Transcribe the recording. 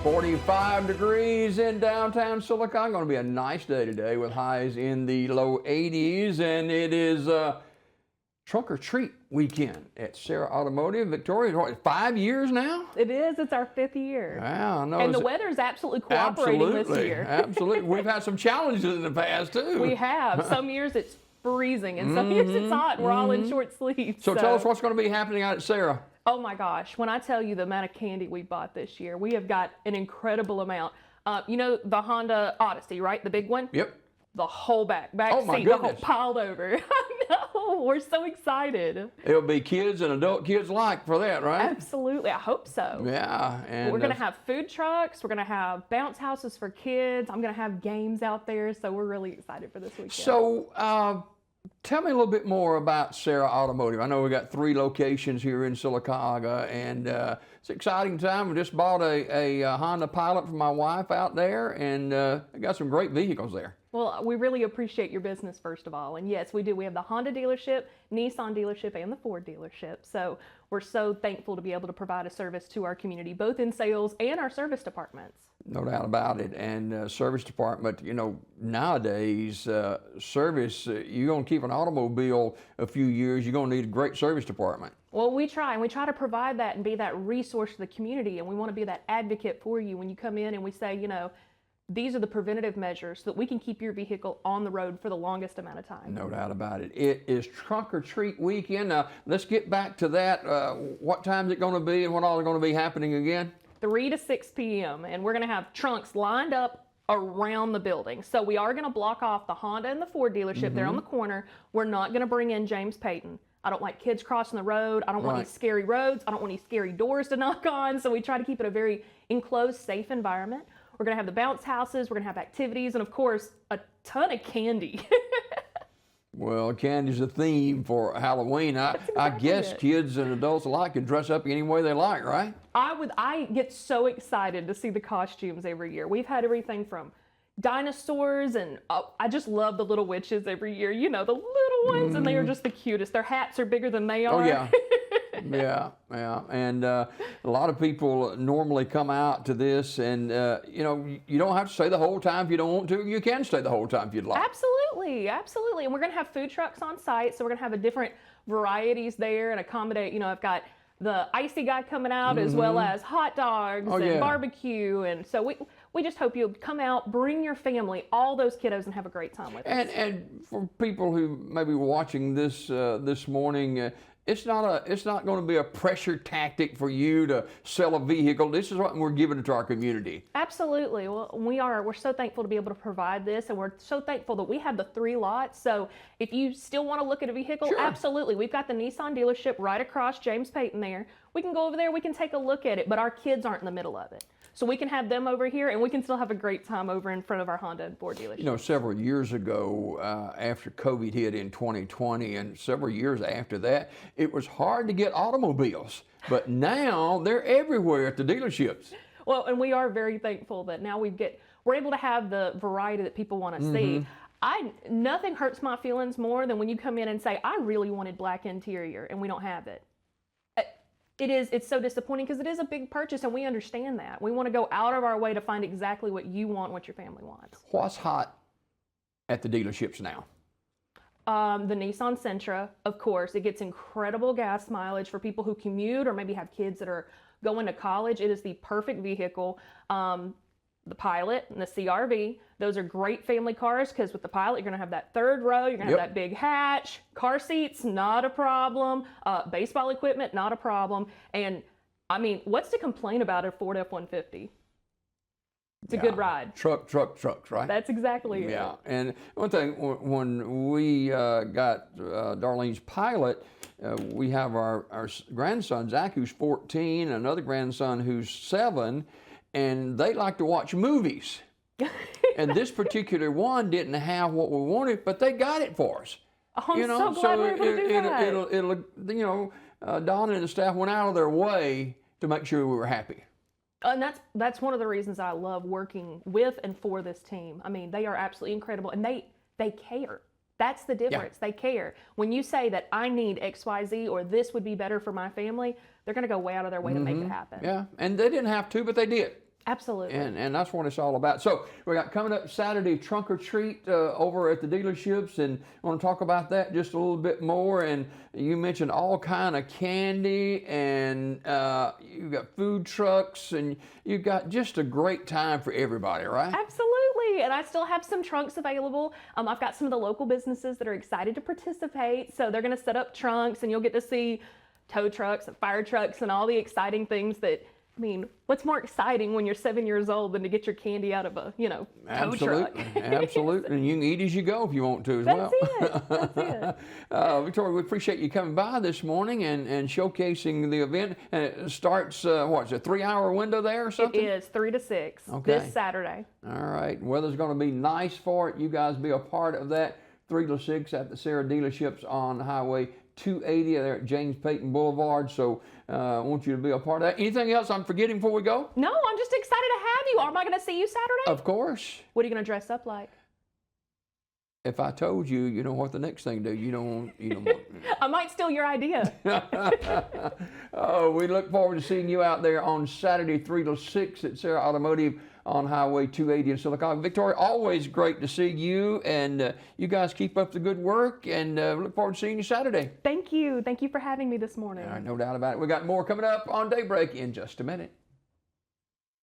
45 degrees in downtown Silicon. Going to be a nice day today with highs in the low 80s, and it is trunk or treat weekend at Serra Automotive. Victoria, what, 5 years now? It is. It's our 5th year. Wow, I know. And the weather's absolutely cooperating this year. Absolutely. We've had some challenges in the past, too. We have. Some years it's freezing, and some years it's hot. We're all in short sleeves. So tell us what's going to be happening out at Serra. Oh my gosh, when I tell you the amount of candy we bought this year, we have got an incredible amount. You know the Honda Odyssey, right? The big one? Yep. The whole back Oh my seat, the whole goodness. piled over. I know, we're so excited. It'll be kids and adult kids alike for that, right? Absolutely, I hope so. Yeah. And We're gonna have food trucks, we're gonna have bounce houses for kids, I'm gonna have games out there, so we're really excited for this weekend. So, tell me a little bit more about Serra Automotive. I know we got 3 locations here in Sylacauga, and it's an exciting time. We just bought a Honda Pilot for my wife out there, and I got some great vehicles there. Well, we really appreciate your business, first of all. And yes, we do. We have the Honda dealership, Nissan dealership, and the Ford dealership. So we're so thankful to be able to provide a service to our community, both in sales and our service departments. No doubt about it. And service department, you know, nowadays, service, you're going to keep an automobile a few years, you're going to need a great service department. Well, we try, and we try to provide that and be that resource to the community. And we want to be that advocate for you when you come in and we say, you know, these are the preventative measures so that we can keep your vehicle on the road for the longest amount of time. No doubt about it. It is trunk or treat weekend. Now, let's get back to that. What time is it going to be and what all is going to be happening again? 3 to 6 p.m. And we're going to have trunks lined up around the building. So we are going to block off the Honda and the Ford dealership there on the corner. We're not going to bring in James Payton. I don't like kids crossing the road. I don't want any scary roads. I don't want any scary doors to knock on. So we try to keep it a very enclosed, safe environment. We're going to have the bounce houses. We're going to have activities and, of course, a ton of candy. Well, candy's a theme for Halloween. I guess kids and adults alike can dress up any way they like, right? I get so excited to see the costumes every year. We've had everything from dinosaurs and I just love the little witches every year. You know, the little ones, and they are just the cutest. Their hats are bigger than they are. Oh, yeah. Yeah. And a lot of people normally come out to this, and you know, you don't have to stay the whole time if you don't want to. You can stay the whole time if you'd like. Absolutely. And we're going to have food trucks on site, so we're going to have a different varieties there and accommodate. You know, I've got the icy guy coming out as well as hot dogs and barbecue, and so we just hope you'll come out, bring your family, all those kiddos, and have a great time with us. And for people who may be watching this this morning. It's not going to be a pressure tactic for you to sell a vehicle. This is what we're giving it to our community. Absolutely. Well, we're so thankful to be able to provide this, and we're so thankful that we have the 3 lots. So if you still want to look at a vehicle, absolutely. We've got the Nissan dealership right across James Payton there. We can go over there, we can take a look at it, but our kids aren't in the middle of it. So we can have them over here, and we can still have a great time over in front of our Honda and Ford dealership. You know, several years ago, after COVID hit in 2020, and several years after that, it was hard to get automobiles. But now they're everywhere at the dealerships. Well, and we are very thankful that now we're able to have the variety that people want to see. Nothing hurts my feelings more than when you come in and say, I really wanted black interior, and we don't have it. It's so disappointing because it is a big purchase, and we understand that. We want to go out of our way to find exactly what you want, what your family wants. What's hot at the dealerships now? The Nissan Sentra, of course. It gets incredible gas mileage for people who commute or maybe have kids that are going to college. It is the perfect vehicle. The Pilot and the CR-V, those are great family cars because with the Pilot, you're going to have that 3rd row, you're going to have that big hatch, car seats, not a problem, baseball equipment, not a problem. And I mean, what's to complain about a Ford F-150? It's a good ride. Trucks, right? That's exactly it. Yeah, and one thing, when we got Darlene's Pilot, we have our grandson, Zach, who's 14, another grandson who's 7, and they like to watch movies. And this particular one didn't have what we wanted, but they got it for us. Oh, I'm so glad we're able to do that. It'll you know, Donna and the staff went out of their way to make sure we were happy. And that's one of the reasons I love working with and for this team. I mean, they are absolutely incredible, and they care. That's the difference. They care. When you say that I need XYZ or this would be better for my family, they're going to go way out of their way to make it happen. Yeah, and they didn't have to, but they did. Absolutely. And that's what it's all about. So we got coming up Saturday, trunk or treat over at the dealerships, and I want to talk about that just a little bit more. And you mentioned all kind of candy, and you've got food trucks, and you've got just a great time for everybody, right? Absolutely. And I still have some trunks available. I've got some of the local businesses that are excited to participate. So they're going to set up trunks, and you'll get to see tow trucks and fire trucks and all the exciting things that, I mean, what's more exciting when you're 7 years old than to get your candy out of a, tow truck? Absolutely. And you can eat as you go if you want to as well. That's it. Victoria, we appreciate you coming by this morning and showcasing the event. And it starts, what's a 3-hour window there or something? It is 3 to 6 this Saturday. All right. Weather's going to be nice for it. You guys be a part of that. 3 to 6 at the Serra dealerships on Highway 280 there at James Payton Boulevard. So I want you to be a part of that. Anything else I'm forgetting before we go? No, I'm just excited to have you. Am I going to see you Saturday? Of course. What are you going to dress up like? If I told you, you know what the next thing to do. You don't want. I might steal your idea. Oh, we look forward to seeing you out there on Saturday, 3 to 6 at Serra Automotive on Highway 280 in Silicon. Victoria, always great to see you, and you guys keep up the good work, and look forward to seeing you Saturday. Thank you. Thank you for having me this morning. All right, no doubt about it. We got more coming up on Daybreak in just a minute.